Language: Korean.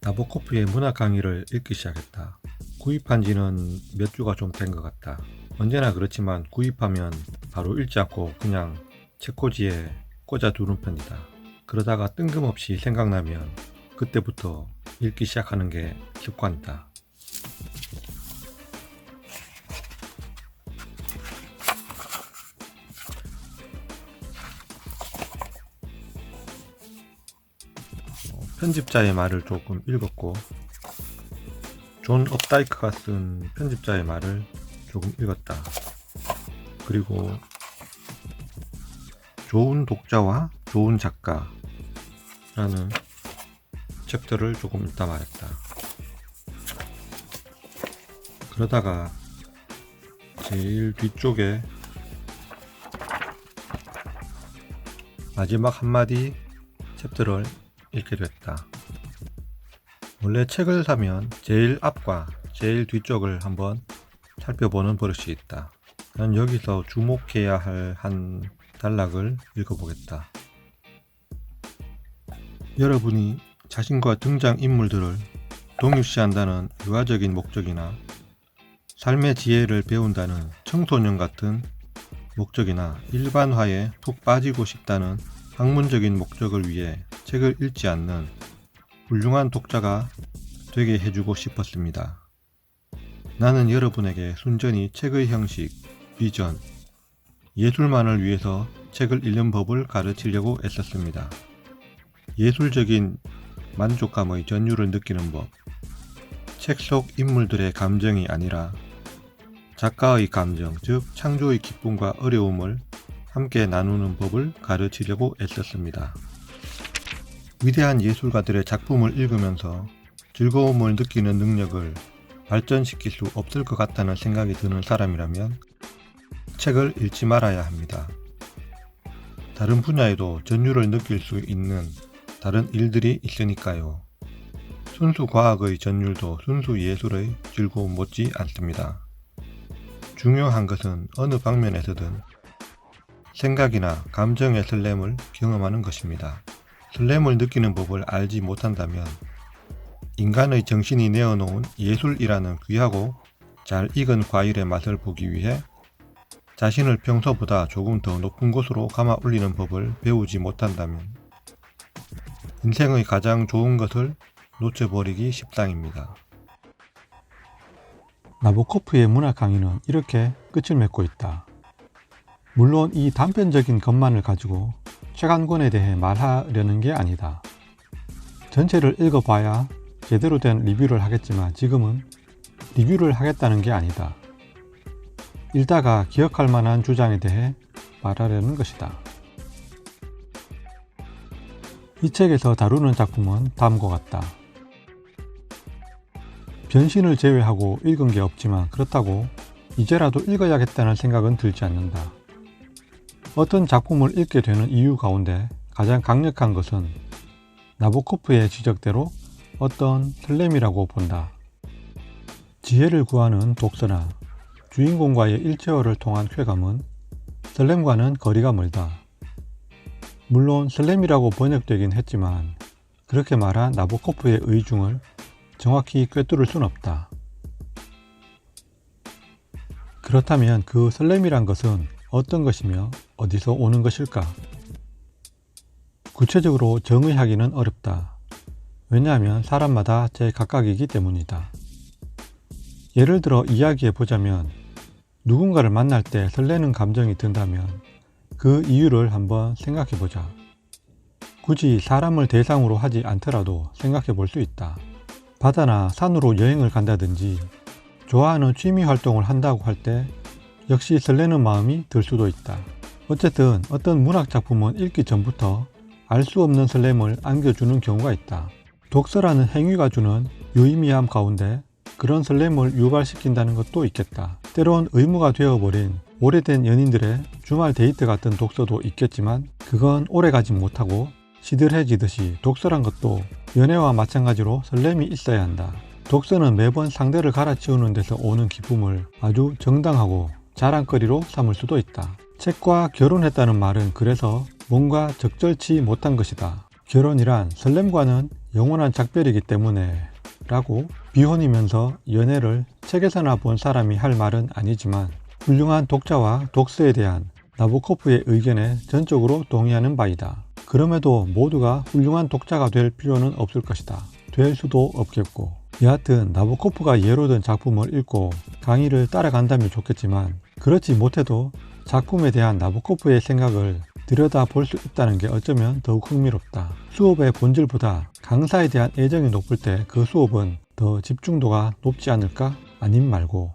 나보코프의 문학 강의를 읽기 시작했다. 구입한 지는 몇 주가 좀 된 것 같다. 언제나 그렇지만 구입하면 바로 읽지 않고 그냥 책꽂이에 꽂아두는 편이다. 그러다가 뜬금없이 생각나면 그때부터 읽기 시작하는 게 습관이다. 편집자의 말을 조금 읽었고, 존 업다이크가 쓴 편집자의 말을 조금 읽었다. 그리고 좋은 독자와 좋은 작가라는 챕터를 조금 읽다 말았다. 그러다가 제일 뒤쪽에 마지막 한마디 챕터를 읽게 됐다. 원래 책을 사면 제일 앞과 제일 뒤쪽을 한번 살펴보는 버릇이 있다. 난 여기서 주목해야 할 한 단락을 읽어보겠다. 여러분이 자신과 등장인물들을 동일시한다는 유아적인 목적이나 삶의 지혜를 배운다는 청소년 같은 목적이나 일반화에 푹 빠지고 싶다는 학문적인 목적을 위해 책을 읽지 않는 훌륭한 독자가 되게 해주고 싶었습니다. 나는 여러분에게 순전히 책의 형식, 비전, 예술만을 위해서 책을 읽는 법을 가르치려고 애썼습니다. 예술적인 만족감의 전율을 느끼는 법, 책 속 인물들의 감정이 아니라 작가의 감정, 즉 창조의 기쁨과 어려움을 함께 나누는 법을 가르치려고 애썼습니다. 위대한 예술가들의 작품을 읽으면서 즐거움을 느끼는 능력을 발전시킬 수 없을 것 같다는 생각이 드는 사람이라면 책을 읽지 말아야 합니다. 다른 분야에도 전율을 느낄 수 있는 다른 일들이 있으니까요. 순수 과학의 전율도 순수 예술의 즐거움 못지 않습니다. 중요한 것은 어느 방면에서든 생각이나 감정의 설렘을 경험하는 것입니다. 설렘을 느끼는 법을 알지 못한다면 인간의 정신이 내어놓은 예술이라는 귀하고 잘 익은 과일의 맛을 보기 위해 자신을 평소보다 조금 더 높은 곳으로 감아 올리는 법을 배우지 못한다면 인생의 가장 좋은 것을 놓쳐버리기 십상입니다. 나보코프의 문학 강의는 이렇게 끝을 맺고 있다. 물론 이 단편적인 것만을 가지고 책 한 권에 대해 말하려는 게 아니다. 전체를 읽어봐야 제대로 된 리뷰를 하겠지만 지금은 리뷰를 하겠다는 게 아니다. 읽다가 기억할 만한 주장에 대해 말하려는 것이다. 이 책에서 다루는 작품은 다음과 같다. 변신을 제외하고 읽은 게 없지만 그렇다고 이제라도 읽어야겠다는 생각은 들지 않는다. 어떤 작품을 읽게 되는 이유 가운데 가장 강력한 것은 나보코프의 지적대로 어떤 설렘이라고 본다. 지혜를 구하는 독서나 주인공과의 일체어를 통한 쾌감은 설렘과는 거리가 멀다. 물론 설렘이라고 번역되긴 했지만 그렇게 말한 나보코프의 의중을 정확히 꿰뚫을 순 없다. 그렇다면 그 설렘이란 것은 어떤 것이며 어디서 오는 것일까? 구체적으로 정의하기는 어렵다. 왜냐하면 사람마다 제각각이기 때문이다. 예를 들어 이야기해보자면 누군가를 만날 때 설레는 감정이 든다면 그 이유를 한번 생각해보자. 굳이 사람을 대상으로 하지 않더라도 생각해볼 수 있다. 바다나 산으로 여행을 간다든지 좋아하는 취미 활동을 한다고 할 때 역시 설레는 마음이 들 수도 있다. 어쨌든 어떤 문학 작품은 읽기 전부터 알 수 없는 설렘을 안겨주는 경우가 있다. 독서라는 행위가 주는 유의미함 가운데 그런 설렘을 유발시킨다는 것도 있겠다. 때론 의무가 되어버린 오래된 연인들의 주말 데이트 같은 독서도 있겠지만 그건 오래가지 못하고 시들해지듯이 독서란 것도 연애와 마찬가지로 설렘이 있어야 한다. 독서는 매번 상대를 갈아치우는 데서 오는 기쁨을 아주 정당하고 자랑거리로 삼을 수도 있다. 책과 결혼했다는 말은 그래서 뭔가 적절치 못한 것이다. 결혼이란 설렘과는 영원한 작별이기 때문에 라고 비혼이면서 연애를 책에서나 본 사람이 할 말은 아니지만 훌륭한 독자와 독서에 대한 나보코프의 의견에 전적으로 동의하는 바이다. 그럼에도 모두가 훌륭한 독자가 될 필요는 없을 것이다. 될 수도 없겠고. 여하튼 나보코프가 예로 든 작품을 읽고 강의를 따라간다면 좋겠지만 그렇지 못해도 작품에 대한 나보코프의 생각을 들여다 볼 수 있다는 게 어쩌면 더욱 흥미롭다. 수업의 본질보다 강사에 대한 애정이 높을 때 그 수업은 더 집중도가 높지 않을까? 아님 말고.